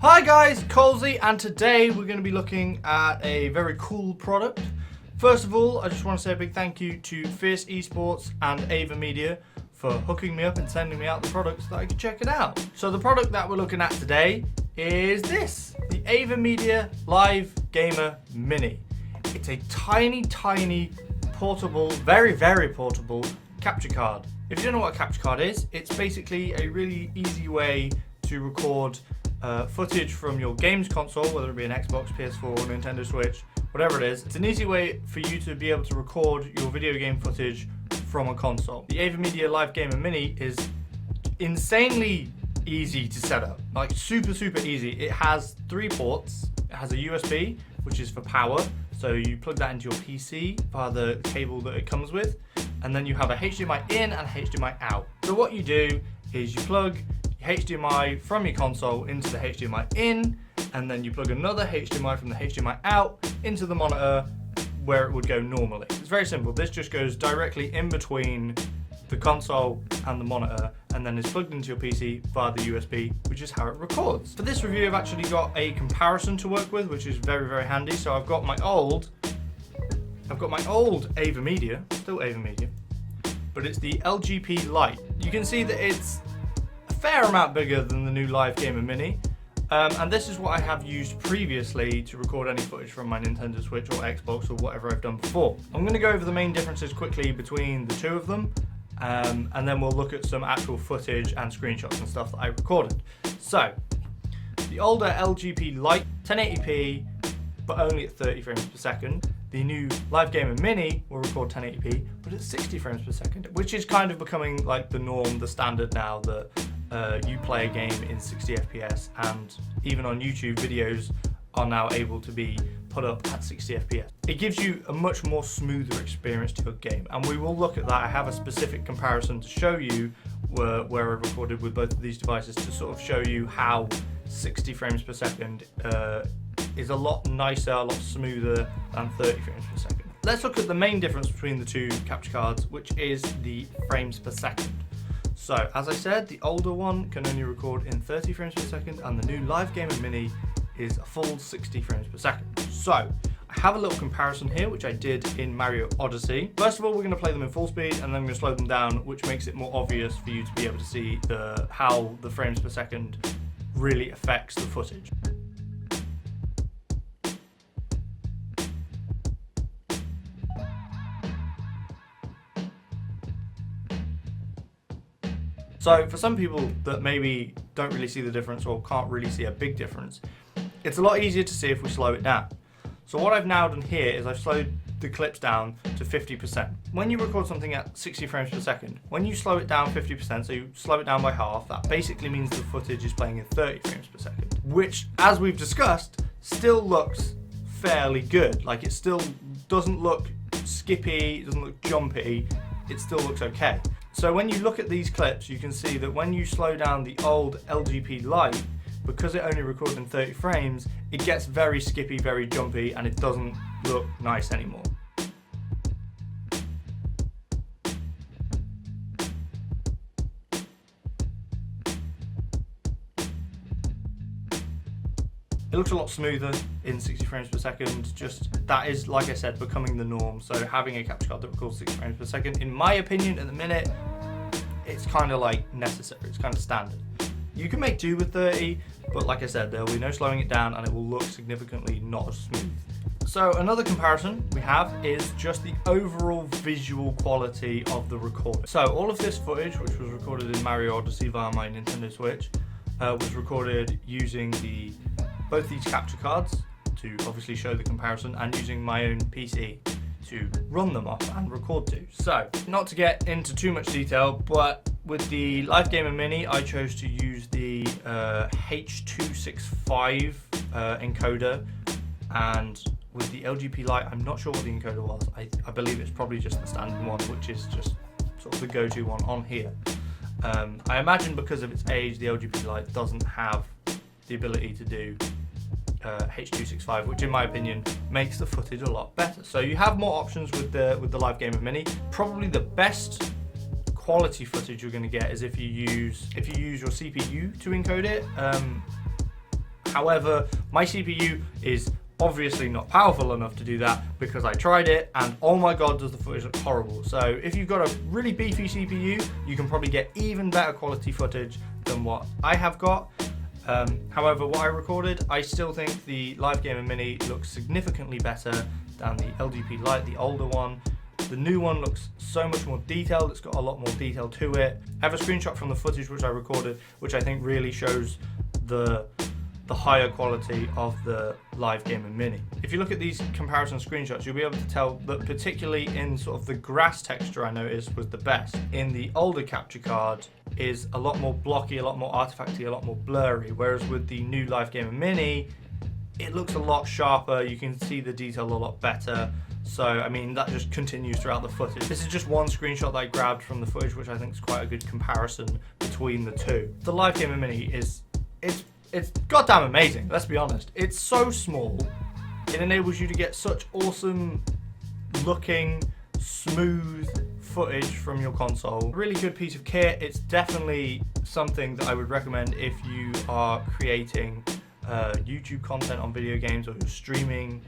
Hi guys, Colesy, and today we're going to be looking at a very cool product. First of all, I just want to say a big thank you to Fierce Esports and Avermedia for hooking me up and sending me out the products that I could check it out. So the product that we're looking at today is this, the Avermedia Live Gamer Mini. It's a tiny, portable, very portable capture card. If you don't know what a capture card is, it's basically a really easy way to record footage from your games console, whether it be an Xbox, PS4, Nintendo Switch, whatever it is. It's an easy way for you to be able to record your video game footage from a console. The Avermedia Live Gamer Mini is insanely easy to set up, like super easy. It has 3 ports. It has a USB, which is for power, so you plug that into your PC via the cable that it comes with, and then you have a HDMI in and a HDMI out. So what you do is you plug HDMI from your console into the HDMI in, and then you plug another HDMI from the HDMI out into the monitor where it would go normally. It's very simple. This just goes directly in between the console and the monitor, and then is plugged into your PC via the USB, which is how it records. For this review, I've actually got a comparison to work with, which is very handy. So I've got my old Avermedia, still Avermedia, but it's the LGP Lite. You can see that it's fair amount bigger than the new Live Gamer Mini, and this is what I have used previously to record any footage from my Nintendo Switch or Xbox or whatever I've done before. I'm going to go over the main differences quickly between the two of them, and then we'll look at some actual footage and screenshots and stuff that I recorded. So, the older LGP Lite, 1080p, but only at 30 frames per second. The new Live Gamer Mini will record 1080p, but at 60 frames per second, which is kind of becoming like the norm, the standard now, that you play a game in 60 FPS, and even on YouTube, videos are now able to be put up at 60 FPS. It gives you a much more smoother experience to your game, and we will look at that. I have a specific comparison to show you where I recorded with both of these devices to sort of show you how 60 frames per second is a lot nicer, a lot smoother than 30 frames per second. Let's look at the main difference between the two capture cards, which is the frames per second. So, as I said, the older one can only record in 30 frames per second, and the new Live Gamer Mini is a full 60 frames per second. So, I have a little comparison here, which I did in Mario Odyssey. First of all, we're going to play them in full speed, and then I'm going to slow them down, which makes it more obvious for you to be able to see how the frames per second really affects the footage. So for some people that maybe don't really see the difference or can't really see a big difference, it's a lot easier to see if we slow it down. So what I've now done here is I've slowed the clips down to 50%. When you record something at 60 frames per second, when you slow it down 50%, so you slow it down by half, that basically means the footage is playing in 30 frames per second, which, as we've discussed, still looks fairly good. Like, it still doesn't look skippy, it doesn't look jumpy, it still looks okay. So when you look at these clips, you can see that when you slow down the old LGP Lite, because it only records in 30 frames, it gets very skippy, very jumpy, and it doesn't look nice anymore. It looks a lot smoother in 60 frames per second. Just that is, like I said, becoming the norm. So having a capture card that records 60 frames per second, in my opinion, at the minute, it's kind of like necessary. It's kind of standard. You can make do with 30, but like I said, there will be no slowing it down, and it will look significantly not as smooth. So another comparison we have is just the overall visual quality of the recording. So all of this footage, which was recorded in Mario Odyssey via my Nintendo Switch, was recorded using both these capture cards to obviously show the comparison, and using my own PC to run them off and record to. So, not to get into too much detail, but with the Live Gamer Mini, I chose to use the H.265 encoder, and with the LGP Lite, I'm not sure what the encoder was. I believe it's probably just the standard one, which is just sort of the go-to one on here. I imagine because of its age, the LGP Lite doesn't have the ability to do H.265, which in my opinion makes the footage a lot better. So you have more options with the Live Gamer Mini. Probably the best quality footage you're going to get is if you use your CPU to encode it. However, my CPU is obviously not powerful enough to do that because I tried it, and oh my god, does the footage look horrible. So if you've got a really beefy CPU, you can probably get even better quality footage than what I have got. However, what I recorded, I still think the Live Gamer Mini looks significantly better than the LGP Lite, the older one. The new one looks so much more detailed, it's got a lot more detail to it. I have a screenshot from the footage which I recorded, which I think really shows the higher quality of the Live Gamer Mini. If you look at these comparison screenshots, you'll be able to tell that particularly in sort of the grass texture I noticed was the best. In the older capture card is a lot more blocky, a lot more artifacty, a lot more blurry, whereas with the new Live Gamer Mini, it looks a lot sharper, you can see the detail a lot better. So, I mean, that just continues throughout the footage. This is just one screenshot that I grabbed from the footage, which I think is quite a good comparison between the two. The Live Gamer Mini it's goddamn amazing, let's be honest. It's so small, it enables you to get such awesome looking, smooth footage from your console. Really good piece of kit. It's definitely something that I would recommend if you are creating YouTube content on video games, or you're streaming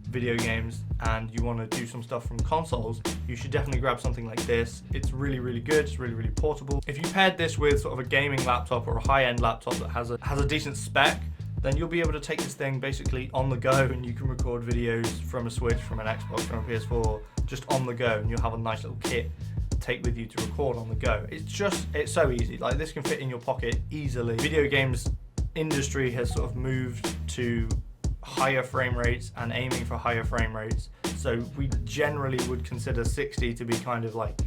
video games and you want to do some stuff from consoles. You should definitely grab something like this. It's really, really good. It's really, really portable. If you paired this with sort of a gaming laptop or a high-end laptop that has a decent spec, then you'll be able to take this thing basically on the go, and you can record videos from a Switch, from an Xbox, from a PS4, just on the go, and you'll have a nice little kit to take with you to record on the go. It's so easy. Like, this can fit in your pocket easily. Video games industry has sort of moved to higher frame rates and aiming for higher frame rates, so we generally would consider 60 to be kind of like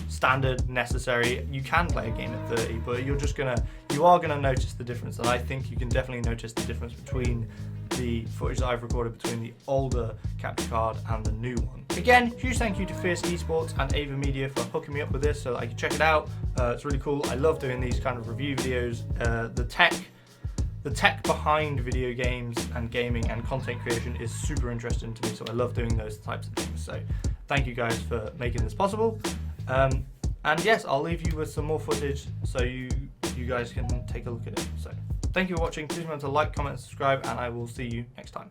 standard, necessary. You can play a game at 30, but you are gonna notice the difference, and I think you can definitely notice the difference between the footage that I've recorded between the older capture card and the new one. Again, huge thank you to Fierce Esports and Avermedia for hooking me up with this so that I can check it out. It's really cool. I love doing these kind of review videos. The tech behind video games and gaming and content creation is super interesting to me, so I love doing those types of things. So thank you guys for making this possible. And yes, I'll leave you with some more footage so you guys can take a look at it. So thank you for watching. Please remember to like, comment, and subscribe, and I will see you next time.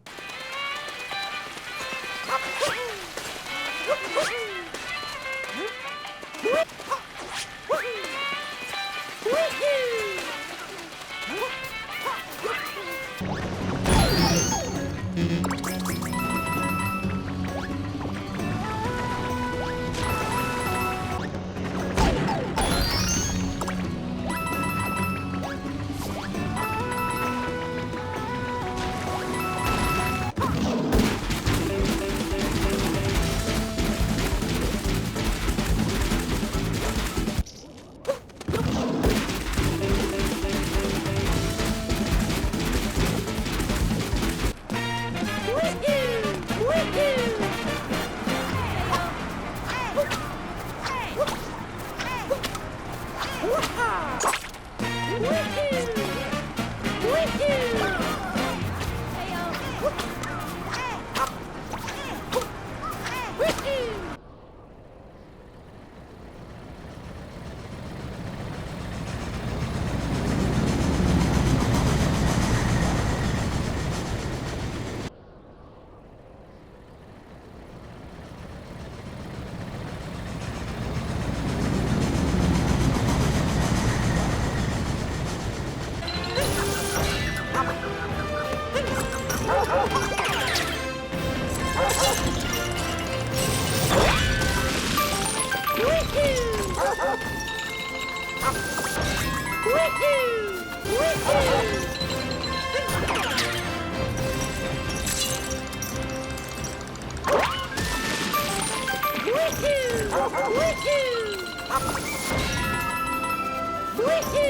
Woohoo!